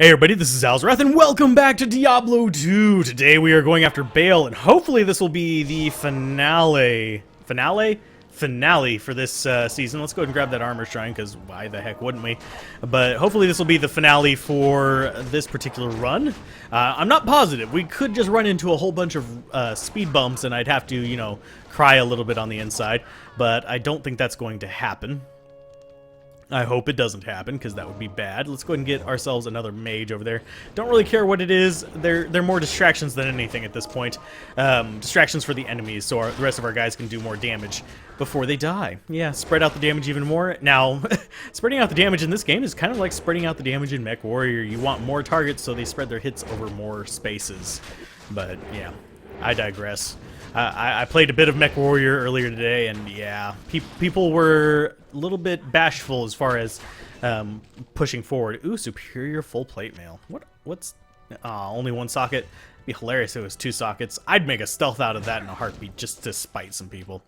Hey everybody, this is Alzorath, and welcome back to Diablo 2! Today we are going after Baal, and hopefully this will be the finale for this season. Let's go ahead and grab that armor shrine, because why the heck wouldn't we? But hopefully this will be the finale for this particular run. I'm not positive. We could just run into a whole bunch of speed bumps, and I'd have to, you know, cry a little bit on the inside. But I don't think that's going to happen. I hope it doesn't happen, because that would be bad. Let's go ahead and get ourselves another mage over there. Don't really care what it is. They're more distractions than anything at this point. Distractions for the enemies, so the rest of our guys can do more damage before they die. Yeah, spread out the damage even more. Now, spreading out the damage in this game is kind of like spreading out the damage in Mech Warrior. You want more targets, so they spread their hits over more spaces. But, yeah, I digress. I played a bit of Mech Warrior earlier today, and yeah, people were a little bit bashful as far as pushing forward. Ooh, superior full plate mail. What's only one socket? It'd be hilarious if it was two sockets. I'd make a stealth out of that in a heartbeat just to spite some people.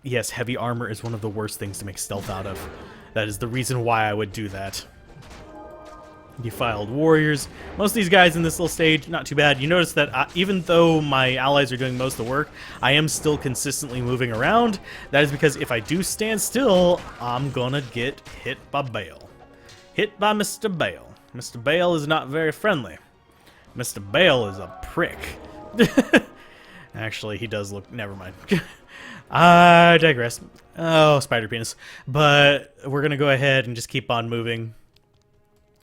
Yes, heavy armor is one of the worst things to make stealth out of. That is the reason why I would do that. Defiled warriors. Most of these guys in this little stage, not too bad. You notice that even though my allies are doing most of the work, I am still consistently moving around. That is because if I do stand still, I'm gonna get hit by Baal. Hit by Mr. Baal. Mr. Baal is not very friendly. Mr. Baal is a prick. Actually, he does look... Never mind. I digress. Oh, spider penis. But we're gonna go ahead and just keep on moving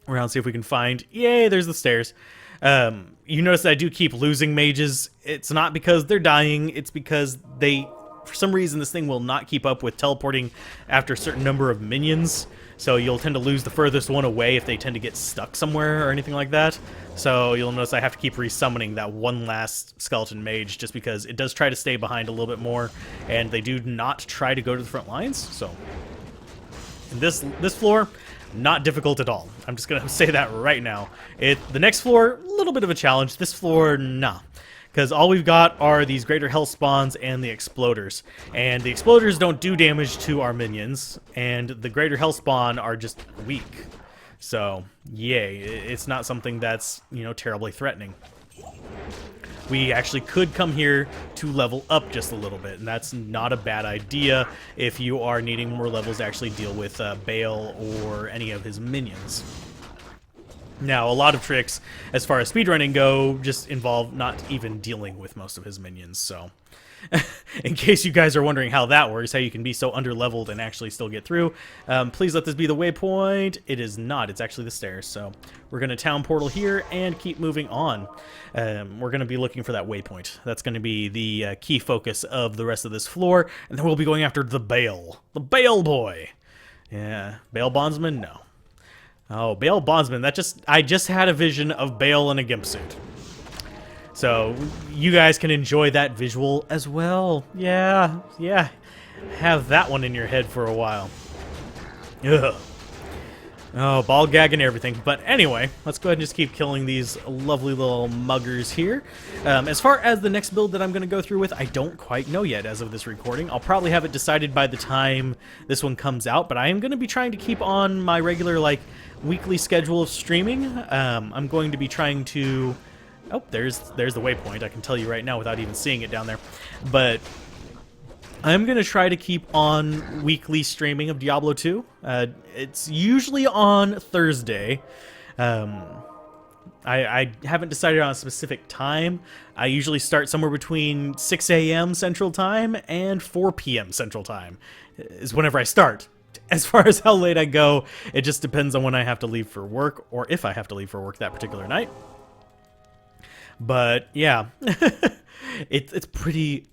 around, see if we can find... Yay, there's the stairs. You notice that I do keep losing mages. It's not because they're dying, it's because they... For some reason, this thing will not keep up with teleporting after a certain number of minions. So you'll tend to lose the furthest one away if they tend to get stuck somewhere or anything like that. So you'll notice I have to keep resummoning that one last skeleton mage just because it does try to stay behind a little bit more, and they do not try to go to the front lines. So in this floor, not difficult at all. I'm just gonna say that right now. The next floor, a little bit of a challenge. This floor, nah. Because all we've got are these greater health spawns and the exploders. And the exploders don't do damage to our minions, and the greater health spawn are just weak. So, yay. It's not something that's, you know, terribly threatening. We actually could come here to level up just a little bit, and that's not a bad idea if you are needing more levels to actually deal with Baal or any of his minions. Now, a lot of tricks, as far as speedrunning go, just involve not even dealing with most of his minions, so... In case you guys are wondering how that works, how you can be so underleveled and actually still get through, please let this be the waypoint. It is not. It's actually the stairs. So we're going to town portal here and keep moving on. We're going to be looking for that waypoint. That's going to be the key focus of the rest of this floor. And then we'll be going after the Baal. The Baal boy. Yeah. Baal Bondsman? No. Oh, Baal Bondsman. I just had a vision of Baal in a gimp suit. So, you guys can enjoy that visual as well. Yeah. Have that one in your head for a while. Ugh. Oh, ball gag and everything. But anyway, let's go ahead and just keep killing these lovely little muggers here. As far as the next build that I'm going to go through with, I don't quite know yet as of this recording. I'll probably have it decided by the time this one comes out, but I am going to be trying to keep on my regular, like, weekly schedule of streaming. I'm going to be trying to... Oh, there's the waypoint. I can tell you right now without even seeing it down there. But I'm going to try to keep on weekly streaming of Diablo 2. It's usually on Thursday. I haven't decided on a specific time. I usually start somewhere between 6 a.m. Central Time and 4 p.m. Central Time is whenever I start. As far as how late I go, it just depends on when I have to leave for work, or if I have to leave for work that particular night. But yeah, it's pretty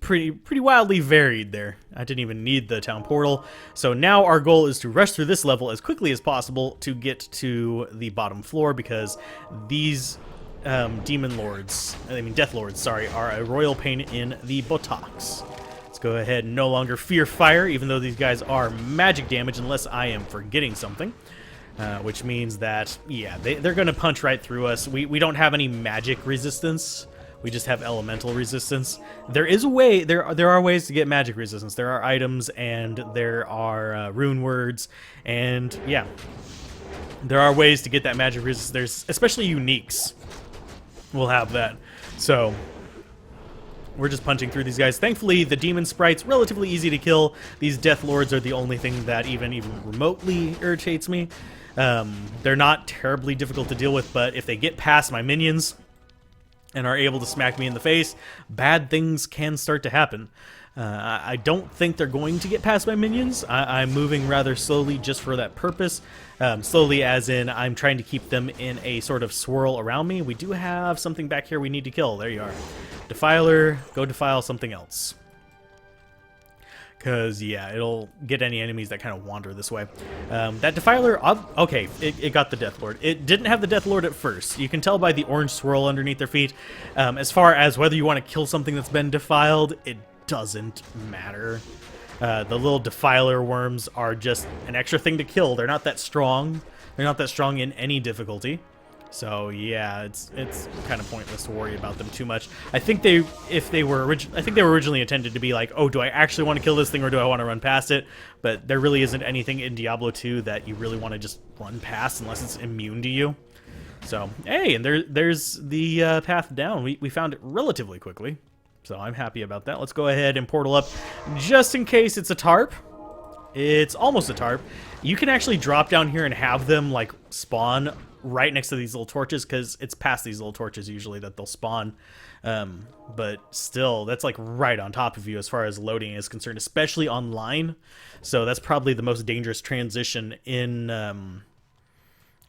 wildly varied there. I didn't even need the town portal. So now our goal is to rush through this level as quickly as possible to get to the bottom floor, because these death lords, sorry, are a royal pain in the buttocks. Let's go ahead and no longer fear fire, even though these guys are magic damage, unless I am forgetting something. Which means that, yeah, they're going to punch right through us. We don't have any magic resistance. We just have elemental resistance. There is a way, there are ways to get magic resistance. There are items, and there are rune words, and yeah. There are ways to get that magic resist. There's especially uniques will have that. So we're just punching through these guys. Thankfully, the demon sprites relatively easy to kill. These death lords are the only thing that even remotely irritates me. They're not terribly difficult to deal with, but if they get past my minions and are able to smack me in the face, bad things can start to happen. I don't think they're going to get past my minions. I'm moving rather slowly just for that purpose. Slowly as in I'm trying to keep them in a sort of swirl around me. We do have something back here we need to kill. There you are. Defiler, go defile something else. Because, yeah, it'll get any enemies that kind of wander this way. That Defiler, okay, it got the Death Lord. It didn't have the Death Lord at first. You can tell by the orange swirl underneath their feet. As far as whether you want to kill something that's been defiled, it doesn't matter. The little Defiler worms are just an extra thing to kill. They're not that strong. They're not that strong in any difficulty. So yeah, it's kind of pointless to worry about them too much. I think they were originally intended to be like, oh, do I actually want to kill this thing or do I want to run past it? But there really isn't anything in Diablo 2 that you really want to just run past unless it's immune to you. So hey, and there's the path down. We found it relatively quickly, so I'm happy about that. Let's go ahead and portal up just in case it's a tarp. It's almost a tarp. You can actually drop down here and have them like spawn right next to these little torches, because it's past these little torches usually that they'll spawn. But still, that's like right on top of you as far as loading is concerned, especially online. So that's probably the most dangerous transition in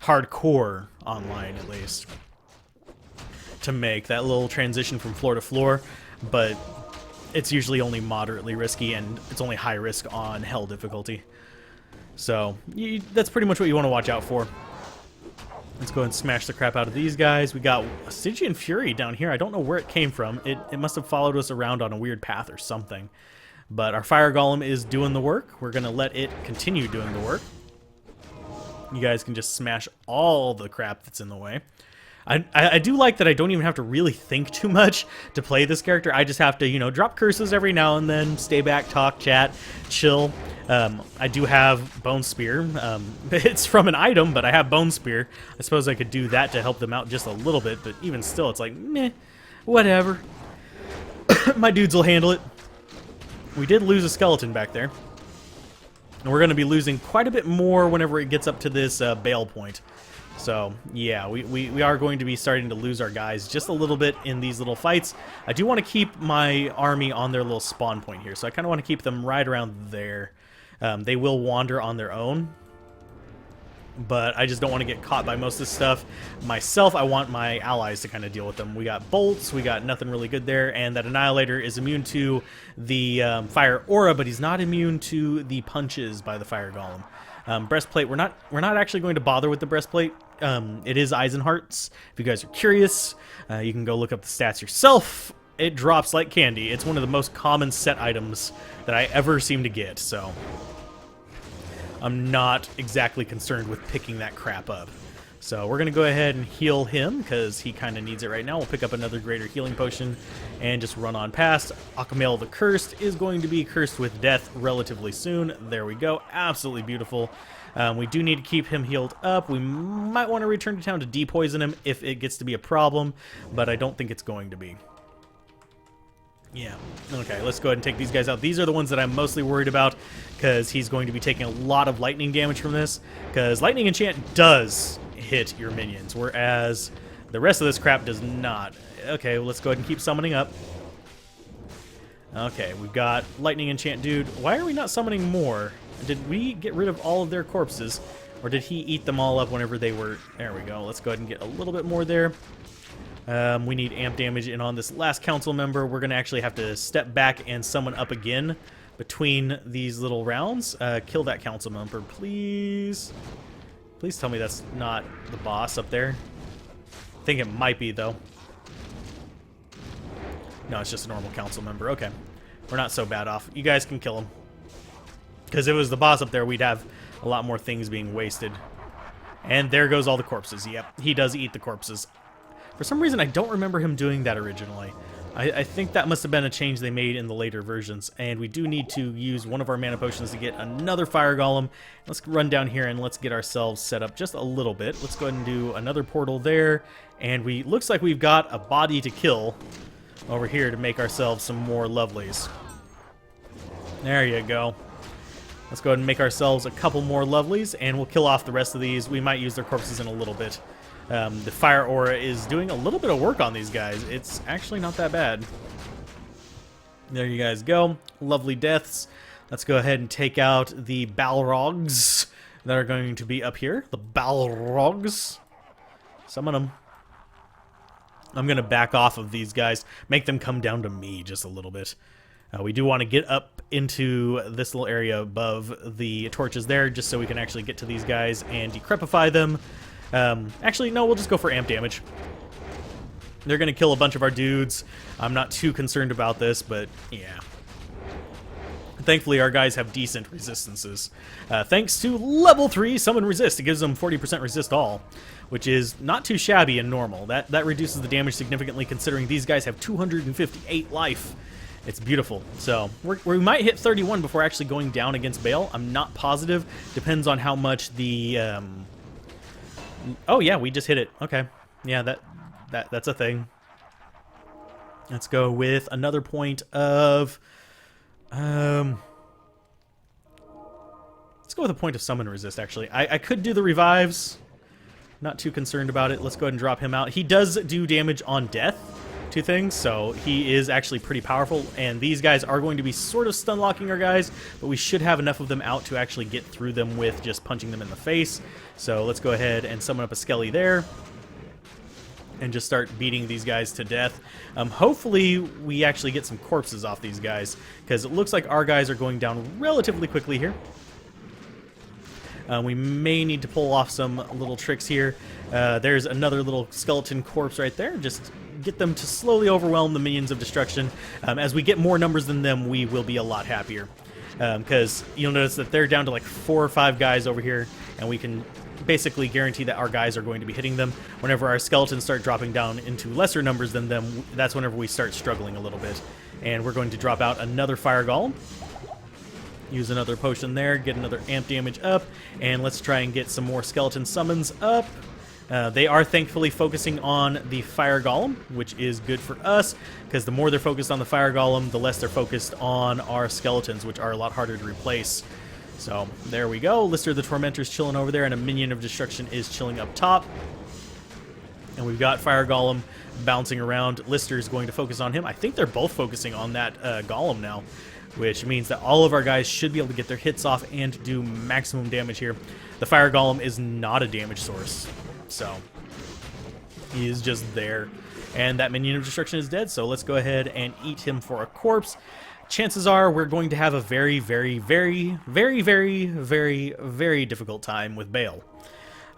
hardcore online, at least, to make that little transition from floor to floor. But it's usually only moderately risky, and it's only high risk on hell difficulty. So that's pretty much what you want to watch out for. Let's go ahead and smash the crap out of these guys. We got a Stygian Fury down here. I don't know where it came from. It must have followed us around on a weird path or something. But our Fire Golem is doing the work. We're going to let it continue doing the work. You guys can just smash all the crap that's in the way. I do like that I don't even have to really think too much to play this character. I just have to, you know, drop curses every now and then, stay back, talk, chat, chill. I do have Bone Spear. It's from an item, but I have Bone Spear. I suppose I could do that to help them out just a little bit, but even still, it's like, meh, whatever. My dudes will handle it. We did lose a skeleton back there. And we're going to be losing quite a bit more whenever it gets up to this bail point. So, yeah, we are going to be starting to lose our guys just a little bit in these little fights. I do want to keep my army on their little spawn point here, so I kind of want to keep them right around there. They will wander on their own, but I just don't want to get caught by most of this stuff myself. I want my allies to kind of deal with them. We got bolts, we got nothing really good there, and that Annihilator is immune to the fire aura, but he's not immune to the punches by the Fire Golem. Breastplate, we're not actually going to bother with the breastplate. It is Eisenhart's. If you guys are curious, you can go look up the stats yourself. It drops like candy. It's one of the most common set items that I ever seem to get, so I'm not exactly concerned with picking that crap up. So we're going to go ahead and heal him, because he kind of needs it right now. We'll pick up another greater healing potion and just run on past. Akamail the Cursed is going to be cursed with death relatively soon. There we go. Absolutely beautiful. We do need to keep him healed up. We might want to return to town to depoison him if it gets to be a problem, but I don't think it's going to be. Yeah. Okay, let's go ahead and take these guys out. These are the ones that I'm mostly worried about, because he's going to be taking a lot of lightning damage from this, because lightning enchant does hit your minions, whereas the rest of this crap does not. Okay, well, let's go ahead and keep summoning up. Okay, we've got lightning enchant dude. Why are we not summoning more? Did we get rid of all of their corpses, or did he eat them all up whenever they were... There we go. Let's go ahead and get a little bit more there. We need amp damage in on this last council member. We're going to actually have to step back and summon up again between these little rounds. Kill that council member, please. Please tell me that's not the boss up there. I think it might be, though. No, it's just a normal council member. Okay. We're not so bad off. You guys can kill him. Because if it was the boss up there, we'd have a lot more things being wasted. And there goes all the corpses. Yep, he does eat the corpses. For some reason, I don't remember him doing that originally. I think that must have been a change they made in the later versions, and we do need to use one of our mana potions to get another fire golem. Let's run down here and let's get ourselves set up just a little bit. Let's go ahead and do another portal there, and looks like we've got a body to kill over here to make ourselves some more lovelies. There you go. Let's go ahead and make ourselves a couple more lovelies, and we'll kill off the rest of these. We might use their corpses in a little bit. The fire aura is doing a little bit of work on these guys. It's actually not that bad. There you guys go. Lovely deaths. Let's go ahead and take out the Balrogs that are going to be up here. The Balrogs. Summon them. I'm going to back off of these guys. Make them come down to me just a little bit. We do want to get up into this little area above the torches there, just so we can actually get to these guys and decrepify them. Actually, no, we'll just go for amp damage. They're going to kill a bunch of our dudes. I'm not too concerned about this, but yeah. Thankfully, our guys have decent resistances. Thanks to level 3 Summon Resist. It gives them 40% resist all, which is not too shabby in normal. That reduces the damage significantly, considering these guys have 258 life. It's beautiful. So we might hit 31 before actually going down against Bale. I'm not positive. Depends on how much the... Oh yeah, we just hit it. Okay. Yeah, that's a thing. Let's go with another point of... Let's go with a point of Summon Resist, actually. I could do the revives. Not too concerned about it. Let's go ahead and drop him out. He does do damage on death to things, so he is actually pretty powerful, and these guys are going to be sort of stun locking our guys, but we should have enough of them out to actually get through them with just punching them in the face. So let's go ahead and summon up a Skelly there and just start beating these guys to death. Hopefully we actually get some corpses off these guys, because it looks like our guys are going down relatively quickly here. We may need to pull off some little tricks here. There's another little skeleton corpse right there. Just get them to slowly overwhelm the minions of destruction. As we get more numbers than them, we will be a lot happier. Because you'll notice that they're down to like 4 or 5 guys over here, and we can basically guarantee that our guys are going to be hitting them. Whenever our skeletons start dropping down into lesser numbers than them, that's whenever we start struggling a little bit. And we're going to drop out another fire golem. Use another potion there, get another amp damage up, and let's try and get some more skeleton summons up. They are thankfully focusing on the fire golem, which is good for us, because the more they're focused on the fire golem, the less they're focused on our skeletons, which are a lot harder to replace. So there we go. Lister the Tormentor's chilling over there, and a minion of destruction is chilling up top. And we've got fire golem bouncing around. Lister is going to focus on him. I think they're both focusing on that golem now, which means that all of our guys should be able to get their hits off and do maximum damage here. The fire golem is not a damage source, so he is just there. And that minion of destruction is dead, so let's go ahead and eat him for a corpse. Chances are we're going to have a very, very, very, very, very, very, very difficult time with Bale.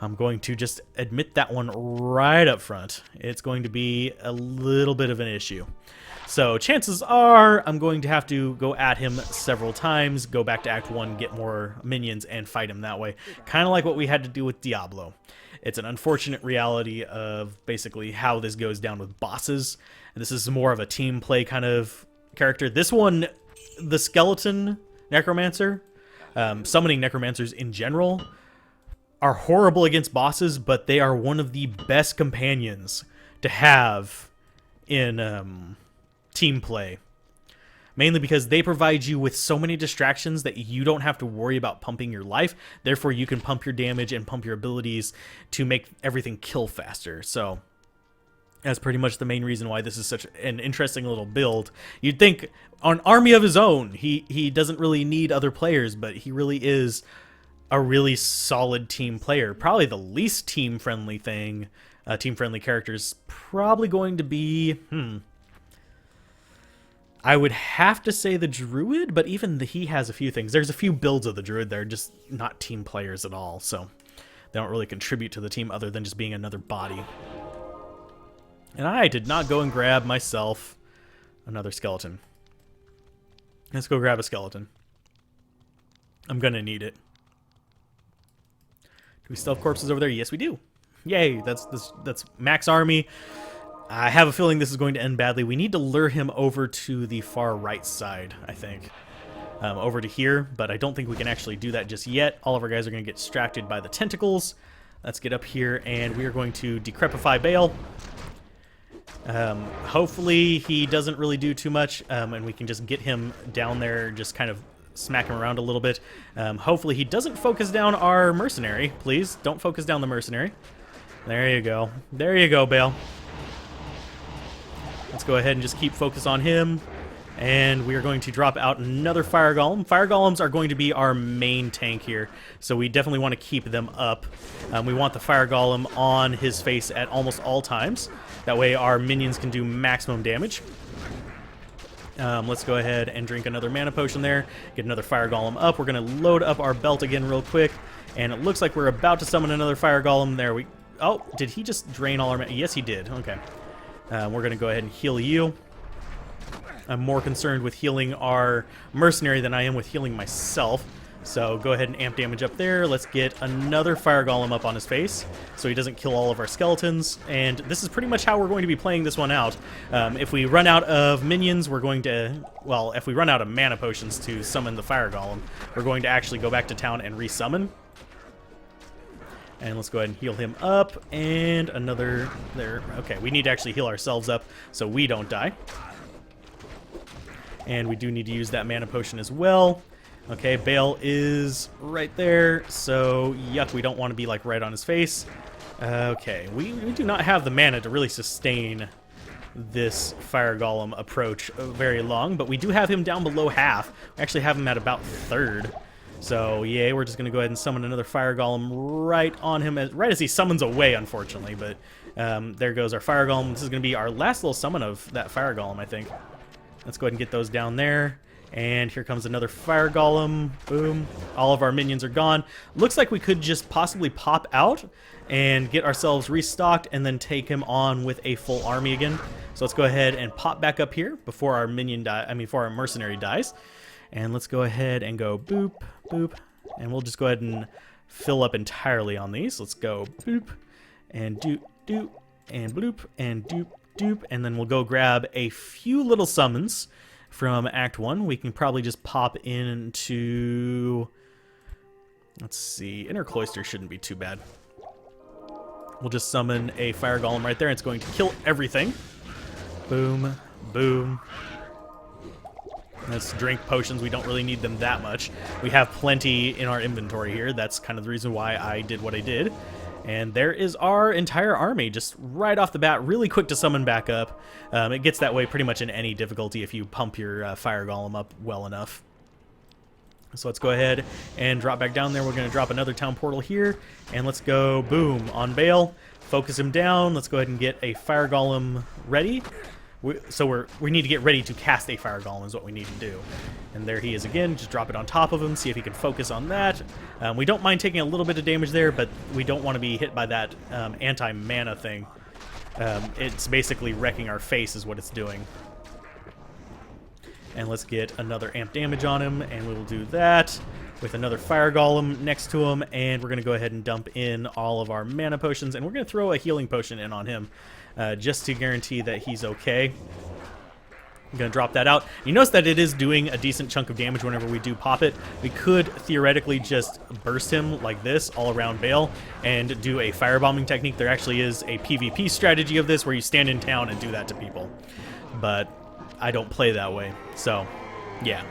I'm going to just admit that one right up front. It's going to be a little bit of an issue. So chances are I'm going to have to go at him several times, go back to Act 1, get more minions, and fight him that way. Kind of like what we had to do with Diablo. It's an unfortunate reality of basically how this goes down with bosses. And this is more of a team play kind of character. This one, the skeleton necromancer, summoning necromancers in general, are horrible against bosses, but they are one of the best companions to have in team play. Mainly because they provide you with so many distractions that you don't have to worry about pumping your life. Therefore, you can pump your damage and pump your abilities to make everything kill faster. So that's pretty much the main reason why this is such an interesting little build. You'd think an army of his own, he doesn't really need other players, but he really is a really solid team player. Probably the least team-friendly thing, team-friendly character is probably going to be, I would have to say the Druid, but even he has a few things. There's a few builds of the Druid that are just not team players at all, so they don't really contribute to the team other than just being another body. And I did not go and grab myself another skeleton. Let's go grab a skeleton. I'm gonna need it. Do we still have corpses over there? Yes, we do. Yay, that's max army. I have a feeling this is going to end badly. We need to lure him over to the far right side, I think. Over to here, but I don't think we can actually do that just yet. All of our guys are going to get distracted by the tentacles. Let's get up here, and we are going to decrepify Bale. Hopefully he doesn't really do too much, and we can just get him down there, just kind of smack him around a little bit. Hopefully he doesn't focus down our mercenary. Please, don't focus down the mercenary. There you go. There you go, Bale. Let's go ahead and just keep focus on him. And we are going to drop out another fire golem. Fire golems are going to be our main tank here, so we definitely want to keep them up. We want the fire golem on his face at almost all times. That way our minions can do maximum damage. Let's go ahead and drink another mana potion there. Get another fire golem up. We're going to load up our belt again real quick. And it looks like we're about to summon another fire golem. There we... Oh, did he just drain all our mana? Yes, he did. Okay. We're going to go ahead and heal you. I'm more concerned with healing our mercenary than I am with healing myself. So go ahead and amp damage up there. Let's get another fire golem up on his face so he doesn't kill all of our skeletons. And this is pretty much how we're going to be playing this one out. If we run out of minions, we're going to... Well, if we run out of mana potions to summon the fire golem, we're going to actually go back to town and resummon. And let's go ahead and heal him up. And another... There. Okay, we need to actually heal ourselves up so we don't die. And we do need to use that mana potion as well. Okay, Bale is right there, so yuck, we don't want to be like right on his face. Okay, we do not have the mana to really sustain this fire golem approach very long, but we do have him down below half. We actually have him at about third. So yeah, we're just going to go ahead and summon another fire golem right on him, right as he summons away, unfortunately. But there goes our fire golem. This is going to be our last little summon of that fire golem, I think. Let's go ahead and get those down there. And here comes another fire golem. Boom. All of our minions are gone. Looks like we could just possibly pop out and get ourselves restocked and then take him on with a full army again. So let's go ahead and pop back up here before our before our mercenary dies. And let's go ahead and go boop, boop. And we'll just go ahead and fill up entirely on these. Let's go boop and doop, doop, and bloop, and doop, doop. And then we'll go grab a few little summons from Act 1. We can probably just pop into... Let's see. Inner Cloister shouldn't be too bad. We'll just summon a fire golem right there. It's going to kill everything. Boom, boom. Let's drink potions. We don't really need them that much. We have plenty in our inventory here. That's kind of the reason why I did what I did. And there is our entire army, just right off the bat, really quick to summon back up. It gets that way pretty much in any difficulty if you pump your fire golem up well enough. So let's go ahead and drop back down there. We're going to drop another town portal here, and let's go, boom, on Bale. Focus him down. Let's go ahead and get a fire golem ready. We need to get ready to cast a fire golem is what we need to do. And there he is again. Just drop it on top of him, see if he can focus on that. We don't mind taking a little bit of damage there, but we don't want to be hit by that anti-mana thing. It's basically wrecking our face is what it's doing. And let's get another amp damage on him, and we will do that with another fire golem next to him. And we're going to go ahead and dump in all of our mana potions, and we're going to throw a healing potion in on him. Just to guarantee that he's okay. I'm going to drop that out. You notice that it is doing a decent chunk of damage whenever we do pop it. We could theoretically just burst him like this all around Bale and do a firebombing technique. There actually is a PvP strategy of this where you stand in town and do that to people. But I don't play that way. So, yeah.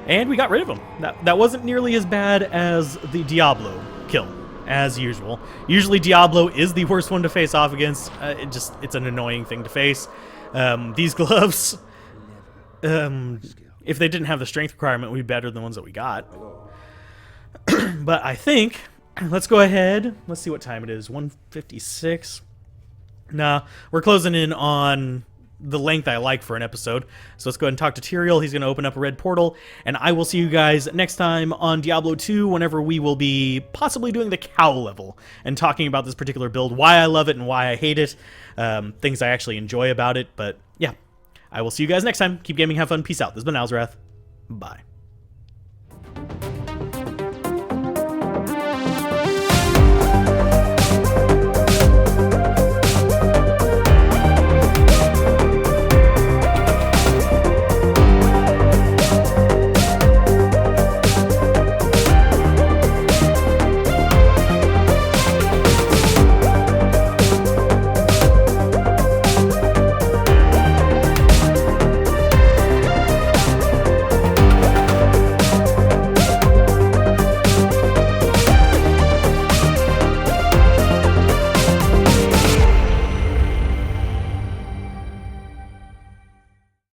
And we got rid of him. That wasn't nearly as bad as the Diablo kill. As usual. Usually Diablo is the worst one to face off against. It's an annoying thing to face. These gloves, if they didn't have the strength requirement, would be better than the ones that we got. But I think, let's go ahead. Let's see what time it is. 1:56. Nah, we're closing in on the length I like for an episode. So let's go ahead and talk to Tyrael. He's going to open up a red portal, and I will see you guys next time on Diablo 2 whenever we will be possibly doing the cow level and talking about this particular build, why I love it and why I hate it, things I actually enjoy about it. But yeah, I will see you guys next time. Keep gaming, have fun, peace out. This has been Alzorath. Bye.